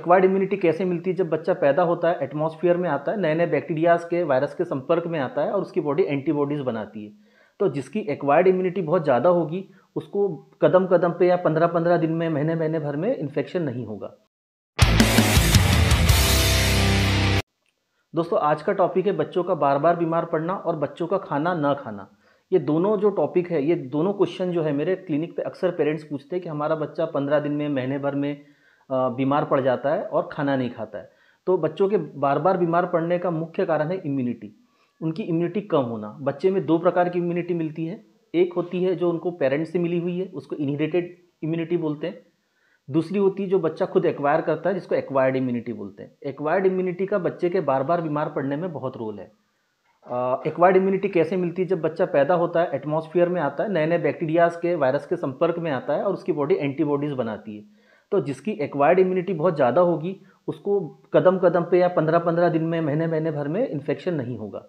Acquired immunity कैसे मिलती है? जब बच्चा पैदा होता है, एटमॉस्फेयर में आता है, नए नए बैक्टीरियाज के, वायरस के संपर्क में आता है और उसकी बॉडी एंटीबॉडीज़ बनाती है। तो जिसकी एक्वायर्ड इम्यूनिटी बहुत ज़्यादा होगी, उसको कदम कदम पे या 15-15 दिन में, महीने महीने भर में इन्फेक्शन नहीं होगा। दोस्तों, आज का टॉपिक है बच्चों का बार बार बीमार पड़ना और बच्चों का खाना ना खाना। ये दोनों जो टॉपिक है, ये दोनों क्वेश्चन जो है मेरे क्लिनिक पे अक्सर पेरेंट्स पूछते हैं कि हमारा बच्चा 15 दिन में, महीने भर में बीमार पड़ जाता है और खाना नहीं खाता है। तो बच्चों के बार बार बीमार पड़ने का मुख्य कारण है इम्यूनिटी, उनकी इम्यूनिटी कम होना। बच्चे में दो प्रकार की इम्यूनिटी मिलती है। एक होती है जो उनको पेरेंट्स से मिली हुई है, उसको इनहेरिटेड इम्यूनिटी बोलते हैं। दूसरी होती है जो बच्चा खुद एक्वायर करता है, जिसको एक्वायर्ड इम्यूनिटी बोलते हैं। एक्वायर्ड इम्यूनिटी का बच्चे के बार बार बीमार पड़ने में बहुत रोल है। एक्वायर्ड इम्यूनिटी कैसे मिलती है? जब बच्चा पैदा होता है, एटमॉस्फेयर में आता है, नए नए बैक्टीरियाज के, वायरस के संपर्क में आता है और उसकी बॉडी एंटीबॉडीज़ बनाती है। तो जिसकी एक्वायर्ड इम्यूनिटी बहुत ज़्यादा होगी, उसको कदम कदम पे या 15-15 दिन में, महीने महीने भर में इन्फेक्शन नहीं होगा।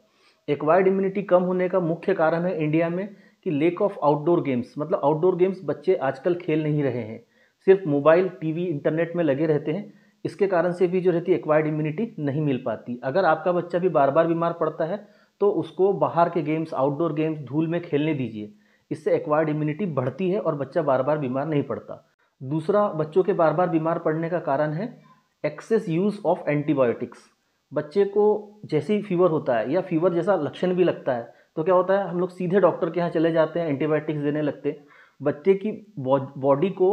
एक्वायर्ड इम्यूनिटी कम होने का मुख्य कारण है इंडिया में कि लेक ऑफ आउटडोर गेम्स, मतलब आउटडोर गेम्स बच्चे आजकल खेल नहीं रहे हैं, सिर्फ मोबाइल, टीवी, इंटरनेट में लगे रहते हैं। इसके कारण से भी जो रहती है एक्वायर्ड इम्यूनिटी नहीं मिल पाती। अगर आपका बच्चा भी बार बार बीमार पड़ता है तो उसको बाहर के गेम्स, आउटडोर गेम्स, धूल में खेलने दीजिए। इससे एक्वायर्ड इम्यूनिटी बढ़ती है और बच्चा बार बार बीमार नहीं पड़ता। दूसरा बच्चों के बार बार बीमार पड़ने का कारण है एक्सेस यूज़ ऑफ एंटीबायोटिक्स। बच्चे को जैसे ही फीवर होता है या फीवर जैसा लक्षण भी लगता है तो क्या होता है, हम लोग सीधे डॉक्टर के यहाँ चले जाते हैं, एंटीबायोटिक्स देने लगते हैं। बच्चे की बॉडी को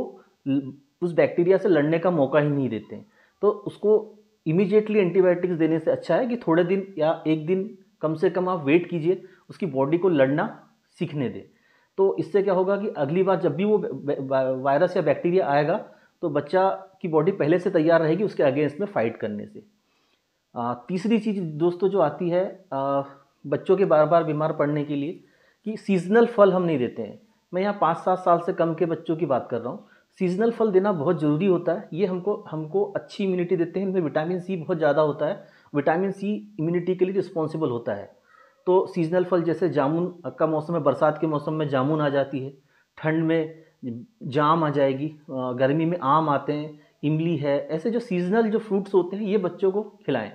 उस बैक्टीरिया से लड़ने का मौका ही नहीं देते हैं। तो उसको इमीडिएटली एंटीबायोटिक्स देने से अच्छा है कि थोड़े दिन या एक दिन कम से कम आप वेट कीजिए, उसकी बॉडी को लड़ना सीखने दें। तो इससे क्या होगा कि अगली बार जब भी वो वायरस या बैक्टीरिया आएगा तो बच्चा की बॉडी पहले से तैयार रहेगी उसके अगेंस्ट में फाइट करने से। तीसरी चीज़ दोस्तों जो आती है बच्चों के बार बार बीमार पड़ने के लिए, कि सीजनल फल हम नहीं देते हैं। मैं यहाँ 5-7 साल से कम के बच्चों की बात कर रहा हूँ। सीजनल फल देना बहुत ज़रूरी होता है। ये हमको अच्छी इम्यूनिटी देते हैं। इनमें विटामिन सी बहुत ज़्यादा होता है। विटामिन सी इम्यूनिटी के लिए रिस्पॉन्सिबल होता है। तो सीजनल फल जैसे जामुन का मौसम है, बरसात के मौसम में जामुन आ जाती है, ठंड में जाम आ जाएगी, गर्मी में आम आते हैं, इमली है। ऐसे जो सीजनल जो फ्रूट्स होते हैं ये बच्चों को खिलाएं,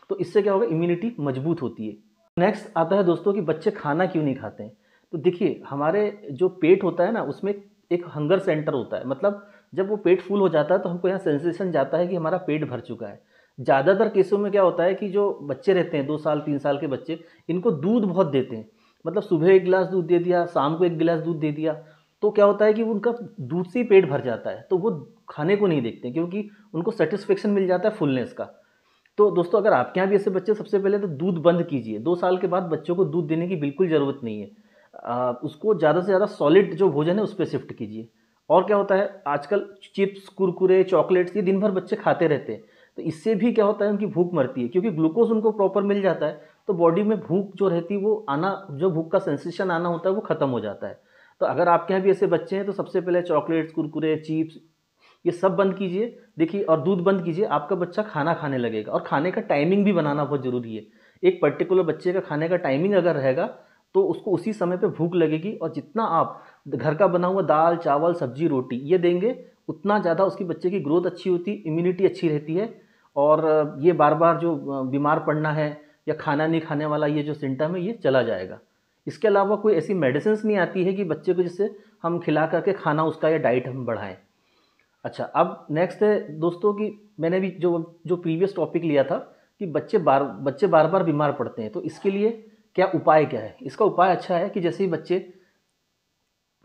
तो इससे क्या होगा, इम्यूनिटी मजबूत होती है। नेक्स्ट आता है दोस्तों कि बच्चे खाना क्यों नहीं खाते हैं। तो देखिए, हमारे जो पेट होता है ना, उसमें एक हंगर सेंटर होता है। मतलब जब वो पेट फुल हो जाता है तो हमको यहाँ सेंसेशन जाता है कि हमारा पेट भर चुका है। ज़्यादातर केसों में क्या होता है कि जो बच्चे रहते हैं 2 साल 3 साल के बच्चे, इनको दूध बहुत देते हैं। मतलब सुबह 1 गिलास दूध दे दिया, शाम को 1 गिलास दूध दे दिया, तो क्या होता है कि उनका दूध से ही पेट भर जाता है। तो वो खाने को नहीं देखते क्योंकि उनको सेटिस्फेक्शन मिल जाता है फुलनेस का। तो दोस्तों, अगर आपके यहाँ भी ऐसे बच्चे, सबसे पहले तो दूध बंद कीजिए। 2 साल के बाद बच्चों को दूध देने की बिल्कुल ज़रूरत नहीं है। उसको ज़्यादा से ज़्यादा सॉलिड जो भोजन है उस पर शिफ्ट कीजिए। और क्या होता है, आजकल चिप्स, कुरकुरे, चॉकलेट्स ये दिन भर बच्चे खाते रहते हैं। तो इससे भी क्या होता है, उनकी भूख मरती है क्योंकि ग्लूकोज उनको प्रॉपर मिल जाता है। तो बॉडी में भूख जो रहती है, वो आना, जो भूख का सेंसेशन आना होता है वो ख़त्म हो जाता है। तो अगर आपके यहाँ भी ऐसे बच्चे हैं तो सबसे पहले चॉकलेट्स, कुरकुरे, चिप्स ये सब बंद कीजिए। देखिए, और दूध बंद कीजिए, आपका बच्चा खाना खाने लगेगा। और खाने का टाइमिंग भी बनाना बहुत ज़रूरी है। एक पर्टिकुलर बच्चे का खाने का टाइमिंग अगर रहेगा तो उसको उसी समय पे भूख लगेगी। और जितना आप घर का बना हुआ दाल, चावल, सब्जी, रोटी ये देंगे, उतना ज़्यादा उसकी बच्चे की ग्रोथ अच्छी होती है, इम्यूनिटी अच्छी रहती है। और ये बार बार जो बीमार पड़ना है या खाना नहीं खाने वाला ये जो सिम्टम है, ये चला जाएगा। इसके अलावा कोई ऐसी मेडिसिन नहीं आती है कि बच्चे को जिससे हम खिला करके खाना उसका या डाइट हम बढ़ाएं। अच्छा, अब नेक्स्ट है दोस्तों कि मैंने भी जो प्रीवियस टॉपिक लिया था कि बच्चे बार बार बीमार पड़ते हैं, तो इसके लिए क्या उपाय क्या है। इसका उपाय अच्छा है कि जैसे ही बच्चे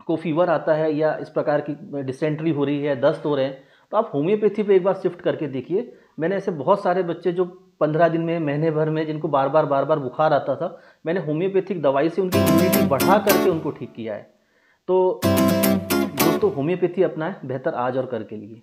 को फीवर आता है या इस प्रकार की डिसेंट्री हो रही है, दस्त हो रहे हैं, तो आप होम्योपैथी पे एक बार शिफ्ट करके देखिए। मैंने ऐसे बहुत सारे बच्चे जो 15 दिन में, महीने भर में, जिनको बार बार बुखार आता था, मैंने होम्योपैथिक दवाई से उनकी इम्यूनिटी बढ़ा करके उनको ठीक किया है। तो दोस्तों, होम्योपैथी अपनाएं, बेहतर आज और कल के लिए।